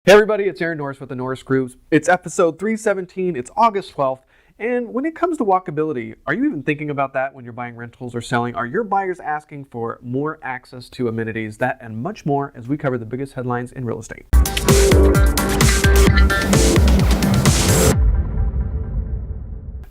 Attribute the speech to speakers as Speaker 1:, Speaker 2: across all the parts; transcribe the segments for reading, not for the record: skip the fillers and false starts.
Speaker 1: Hey everybody, it's Norris with the Norris Group. It's episode 317, it's August 12th, and when it comes to walkability, are you even thinking about that when you're buying rentals or selling? Are your buyers asking for more access to amenities? That and much more as we cover the biggest headlines in real estate.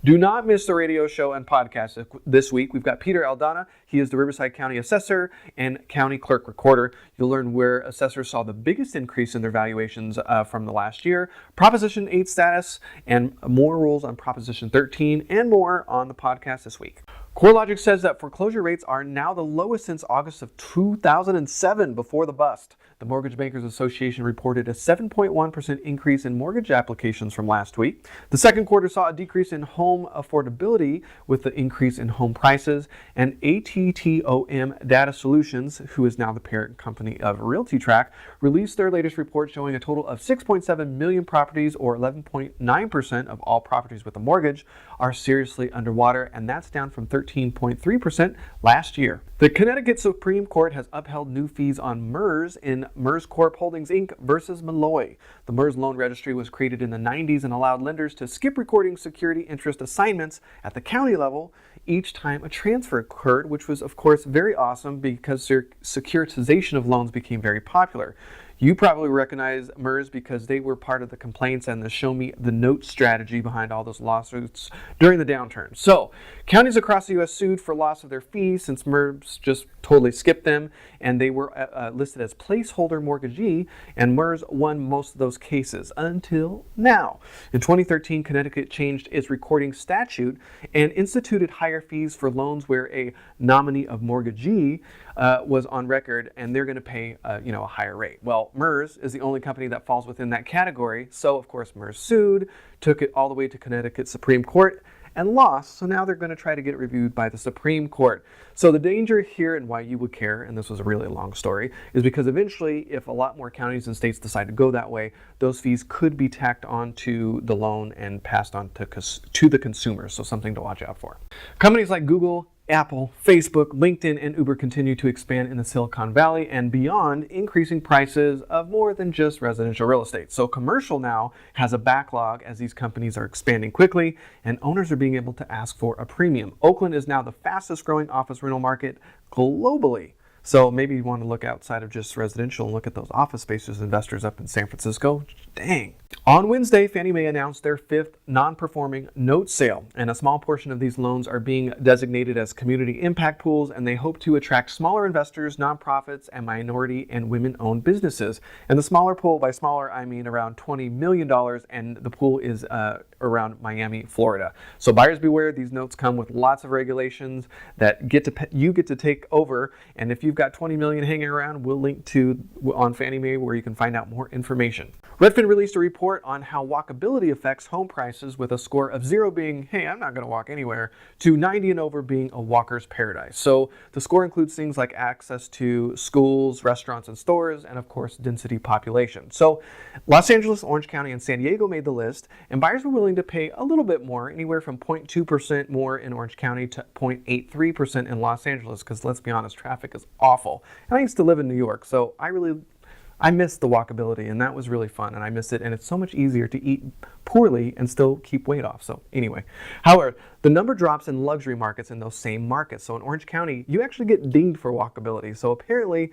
Speaker 1: Do not miss the radio show and podcast this week. We've got Peter Aldana. He is the Riverside County Assessor and County Clerk Recorder. You'll learn where assessors saw the biggest increase in their valuations from the last year, Proposition 8 status, and more rules on Proposition 13, and more on the podcast this week. CoreLogic says that foreclosure rates are now the lowest since August of 2007, before the bust. The Mortgage Bankers Association reported a 7.1% increase in mortgage applications from last week. The second quarter saw a decrease in home affordability with the increase in home prices, and ATTOM Data Solutions, who is now the parent company of RealtyTrack, released their latest report showing a total of 6.7 million properties, or 11.9% of all properties with a mortgage, are seriously underwater, and that's down from 13.3% last year. The Connecticut Supreme Court has upheld new fees on MERS in MERS Corp Holdings Inc. versus Malloy. The MERS loan registry was created in the 90s and allowed lenders to skip recording security interest assignments at the county level each time a transfer occurred, which was of course very awesome because securitization of loans became very popular. You probably recognize MERS because they were part of the complaints and the show me the note strategy behind all those lawsuits during the downturn. So, counties across the U.S. sued for loss of their fees since MERS just totally skipped them, and they were listed as placeholder mortgagee, and MERS won most of those cases until now. In 2013, Connecticut changed its recording statute and instituted higher fees for loans where a nominee of mortgagee was on record, and they're going to pay a higher rate. Well, MERS is the only company that falls within that category, so of course MERS sued, took it all the way to Connecticut Supreme Court, and lost, so now they're going to try to get it reviewed by the Supreme Court. So the danger here, and why you would care, and this was a really long story, is because eventually, if a lot more counties and states decide to go that way, those fees could be tacked onto the loan and passed on to the consumer, so something to watch out for. Companies like Google, Apple, Facebook, LinkedIn, and Uber continue to expand in the Silicon Valley and beyond, increasing prices of more than just residential real estate. So commercial now has a backlog as these companies are expanding quickly and owners are being able to ask for a premium. Oakland is now the fastest growing office rental market globally. So maybe you want to look outside of just residential and look at those office spaces investors up in San Francisco. Dang. On Wednesday, Fannie Mae announced their fifth non-performing note sale, and a small portion of these loans are being designated as community impact pools, and they hope to attract smaller investors, nonprofits, and minority and women-owned businesses. And the smaller pool, by smaller, I mean around $20 million, and the pool is around Miami, Florida. So buyers beware, these notes come with lots of regulations that you get to take over, and if you've got 20 million hanging around, we'll link to on Fannie Mae where you can find out more information. Redfin released a report on how walkability affects home prices, with a score of 0 being, hey, I'm not going to walk anywhere, to 90 and over being a walker's paradise. So the score includes things like access to schools, restaurants, and stores, and of course, density population. So Los Angeles, Orange County, and San Diego made the list, and buyers were willing to pay a little bit more, anywhere from 0.2% more in Orange County to 0.83% in Los Angeles, because let's be honest, traffic is awful. And I used to live in New York, so I miss the walkability, and that was really fun, and I miss it, and it's so much easier to eat poorly and still keep weight off. So anyway, however, the number drops in luxury markets in those same markets. So in Orange County, you actually get dinged for walkability. So apparently,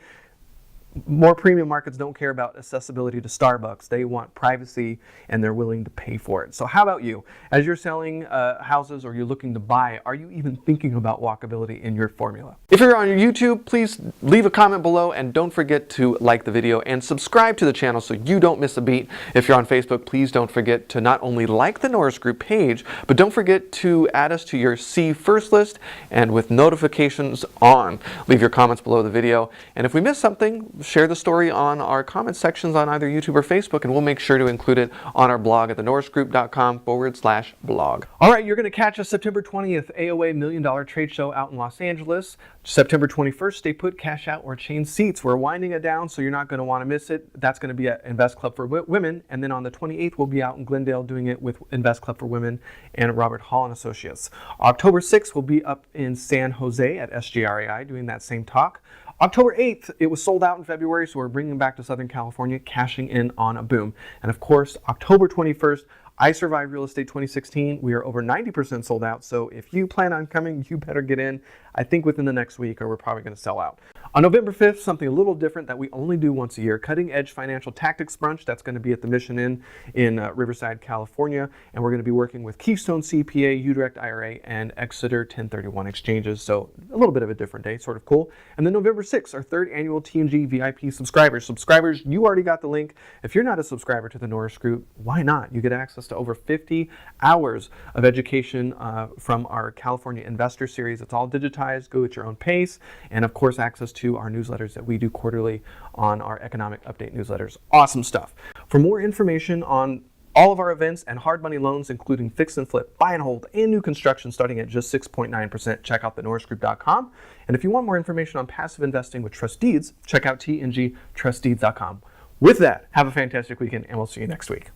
Speaker 1: more premium markets don't care about accessibility to Starbucks. They want privacy, and they're willing to pay for it. So how about you? As you're selling houses or you're looking to buy, are you even thinking about walkability in your formula? If you're on YouTube, please leave a comment below, and don't forget to like the video and subscribe to the channel so you don't miss a beat. If you're on Facebook, please don't forget to not only like the Norris Group page, but don't forget to add us to your See First list and with notifications on. Leave your comments below the video, and if we miss something, share the story on our comment sections on either YouTube or Facebook, and we'll make sure to include it on our blog at thenorrisgroup.com/blog. All right, you're going to catch us September 20th, AOA $1 Million Trade Show out in Los Angeles. September 21st, stay put, cash out, or change seats. We're winding it down, so you're not going to want to miss it. That's going to be at Invest Club for Women, and then on the 28th, we'll be out in Glendale doing it with Invest Club for Women and Robert Hall & Associates. October 6th, we'll be up in San Jose at SGRAI doing that same talk. October 8th, it was sold out in February, so we're bringing it back to Southern California, cashing in on a boom. And of course, October 21st, I Survived Real Estate 2016. We are over 90% sold out, so if you plan on coming, you better get in, I think within the next week, or we're probably going to sell out. On November 5th, something a little different that we only do once a year, Cutting Edge Financial Tactics Brunch. That's going to be at the Mission Inn in Riverside, California, and we're going to be working with Keystone CPA, UDirect IRA, and Exeter 1031 exchanges, so a little bit of a different day, sort of cool. And then November 6th, our third annual T&G VIP subscribers. Subscribers, you already got the link. If you're not a subscriber to the Norris Group, why not? You get access to over 50 hours of education from our California Investor Series. It's all digitized, go at your own pace, and of course access to our newsletters that we do quarterly on our economic update newsletters. Awesome stuff. For more information on all of our events and hard money loans, including fix and flip, buy and hold, and new construction starting at just 6.9%, check out thenorrisgroup.com. And if you want more information on passive investing with trust deeds, check out tngtrustdeeds.com. With that, have a fantastic weekend, and we'll see you next week.